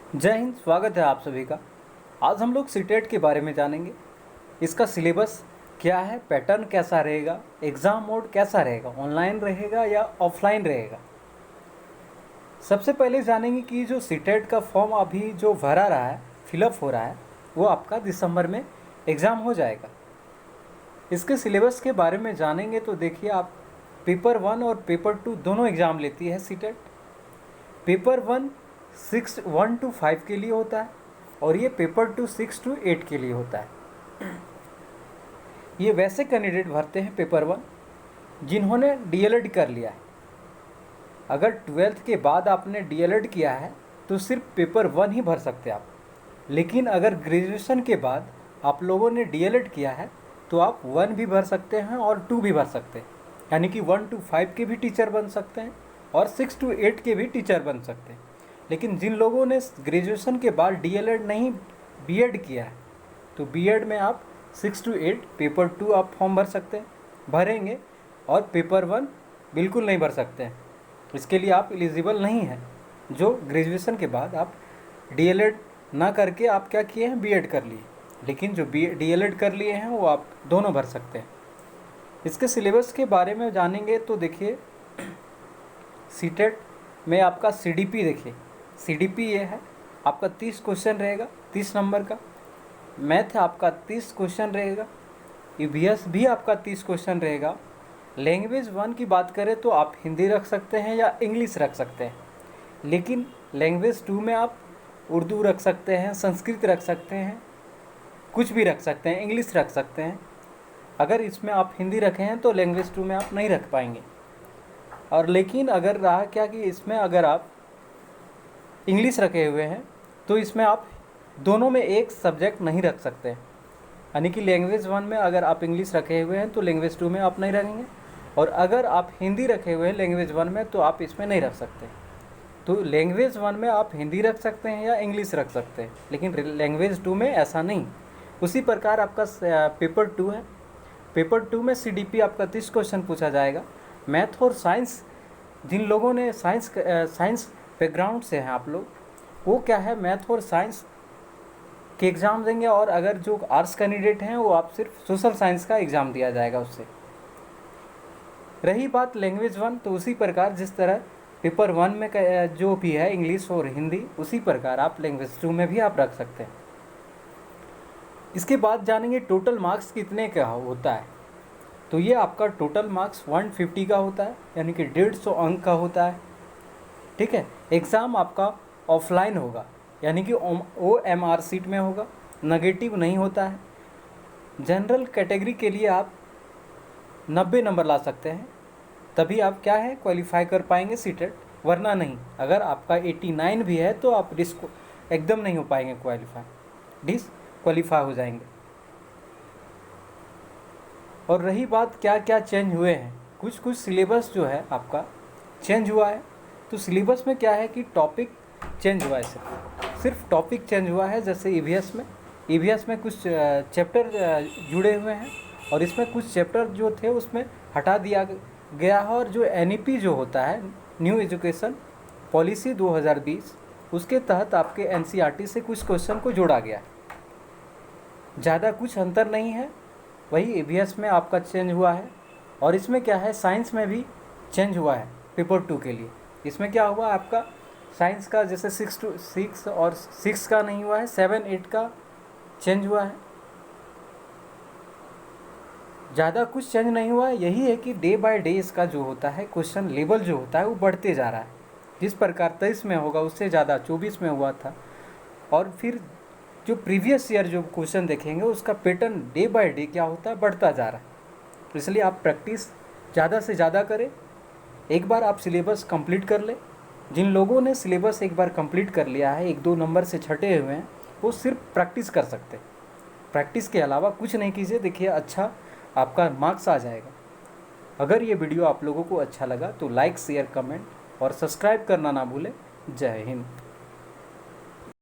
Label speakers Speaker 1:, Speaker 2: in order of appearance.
Speaker 1: जय हिंद। स्वागत है आप सभी का। आज हम लोग सीटेट के बारे में जानेंगे। इसका सिलेबस क्या है, पैटर्न कैसा रहेगा, एग्ज़ाम मोड कैसा रहेगा, ऑनलाइन रहेगा या ऑफलाइन रहेगा। सबसे पहले जानेंगे कि जो सीटेट का फॉर्म अभी जो भरा रहा है, फिलअप हो रहा है, वो आपका दिसंबर में एग्ज़ाम हो जाएगा। इसके सिलेबस के बारे में जानेंगे तो देखिए, आप पेपर 1 और पेपर 2 दोनों एग्ज़ाम लेती है सीटेट। पेपर 1 1 to 5 के लिए होता है और ये पेपर 2 6 to 8 के लिए होता है। ये वैसे कैंडिडेट भरते हैं पेपर 1 जिन्होंने डीएलएड कर लिया है। अगर 12th के बाद आपने डीएलएड किया है तो सिर्फ पेपर 1 ही भर सकते आप। लेकिन अगर ग्रेजुएशन के बाद आप लोगों ने डीएलएड किया है तो आप 1 भी भर सकते हैं और 2 भी भर सकते हैं। यानी कि 1 to 5 के भी टीचर बन सकते हैं और 6 to 8 के भी टीचर बन सकते हैं। लेकिन जिन लोगों ने ग्रेजुएशन के बाद डीएलएड नहीं बीएड किया है तो बीएड में आप 6 to 8 पेपर 2 आप फॉर्म भर सकते हैं, भरेंगे, और पेपर 1 बिल्कुल नहीं भर सकते हैं। इसके लिए आप एलिजिबल नहीं हैं। जो ग्रेजुएशन के बाद आप डीएलएड ना करके आप क्या किए हैं, बीएड कर लिए। लेकिन जो डीएलएड कर लिए हैं वो आप दोनों भर सकते हैं। इसके सिलेबस के बारे में जानेंगे तो देखिए, सीटेट में आपका सीडीपी देखिए, सीडीपी ये है आपका 30 क्वेश्चन रहेगा, 30 नंबर का। मैथ आपका 30 क्वेश्चन रहेगा। ईवीएस भी आपका 30 क्वेश्चन रहेगा। लैंग्वेज 1 की बात करें तो आप हिंदी रख सकते हैं या इंग्लिश रख सकते हैं। लेकिन लैंग्वेज 2 में आप उर्दू रख सकते हैं, संस्कृत रख सकते हैं, कुछ भी रख सकते हैं, इंग्लिश रख सकते हैं। अगर इसमें आप हिंदी रखे हैं तो लैंग्वेज 2 में आप नहीं रख पाएंगे। और लेकिन अगर रहा क्या कि इसमें अगर आप इंग्लिश रखे हुए हैं तो इसमें आप दोनों में एक सब्जेक्ट नहीं रख सकते। यानी कि लैंग्वेज 1 में अगर आप इंग्लिश रखे हुए हैं तो लैंग्वेज 2 में आप नहीं रखेंगे, और अगर आप हिंदी रखे हुए हैं लैंग्वेज 1 में तो आप इसमें नहीं रख सकते। तो लैंग्वेज 1 में आप हिंदी रख सकते हैं या इंग्लिश रख सकते हैं, लेकिन लैंग्वेज 2 में ऐसा नहीं। उसी प्रकार आपका पेपर 2 है। पेपर 2 में सीडीपी आपका 30 क्वेश्चन पूछा जाएगा। मैथ और साइंस, जिन लोगों ने साइंस बैकग्राउंड से हैं आप लोग, वो क्या है, मैथ और साइंस के एग्ज़ाम देंगे। और अगर जो आर्ट्स कैंडिडेट हैं वो आप सिर्फ सोशल साइंस का एग्ज़ाम दिया जाएगा उससे। रही बात लैंग्वेज 1, तो उसी प्रकार जिस तरह पेपर 1 में जो भी है इंग्लिश और हिंदी, उसी प्रकार आप लैंग्वेज 2 में भी आप रख सकते हैं। इसके बाद जानेंगे टोटल मार्क्स कितने का होता है। तो ये आपका टोटल मार्क्स 150 का होता है, यानी कि 150 अंक का होता है। ठीक है। एग्ज़ाम आपका ऑफलाइन होगा, यानी कि OMR सीट में होगा, नेगेटिव नहीं होता है। जनरल कैटेगरी के लिए आप 90 नंबर ला सकते हैं, तभी आप क्या है क्वालिफाई कर पाएंगे सीटेट, वरना नहीं। अगर आपका 89 भी है तो आप एकदम नहीं हो पाएंगे डिसक्वालीफाई हो जाएंगे। और रही बात क्या क्या चेंज हुए हैं, कुछ सिलेबस जो है आपका चेंज हुआ है। तो सिलेबस में क्या है कि टॉपिक चेंज हुआ है, सिर्फ टॉपिक चेंज हुआ है। जैसे ईवीएस में कुछ चैप्टर जुड़े हुए हैं और इसमें कुछ चैप्टर जो थे उसमें हटा दिया गया है। और जो NEP जो होता है, न्यू एजुकेशन पॉलिसी 2020, उसके तहत आपके NCERT से कुछ क्वेश्चन को जोड़ा गया है। ज़्यादा कुछ अंतर नहीं है, वही ईवीएस में आपका चेंज हुआ है। और इसमें क्या है, साइंस में भी चेंज हुआ है पेपर 2 के लिए। इसमें क्या हुआ आपका, साइंस का जैसे 6 to 6 और 6 का नहीं हुआ है, 7 8 का चेंज हुआ है। ज़्यादा कुछ चेंज नहीं हुआ है। यही है कि डे बाय डे इसका जो होता है क्वेश्चन लेवल जो होता है वो बढ़ते जा रहा है। जिस प्रकार 23 में होगा उससे ज़्यादा 24 में हुआ था। और फिर जो प्रीवियस ईयर जो क्वेश्चन देखेंगे उसका पैटर्न डे बाय डे क्या होता है, बढ़ता जा रहा है। तो इसलिए आप प्रैक्टिस ज़्यादा से ज़्यादा करें। एक बार आप सिलेबस कंप्लीट कर लें। जिन लोगों ने सिलेबस एक बार कंप्लीट कर लिया है, 1-2 नंबर से छटे हुए हैं, वो सिर्फ प्रैक्टिस कर सकते हैं। प्रैक्टिस के अलावा कुछ नहीं कीजिए, देखिए अच्छा आपका मार्क्स आ जाएगा। अगर ये वीडियो आप लोगों को अच्छा लगा तो लाइक, शेयर, कमेंट और सब्सक्राइब करना ना भूलें। जय हिंद।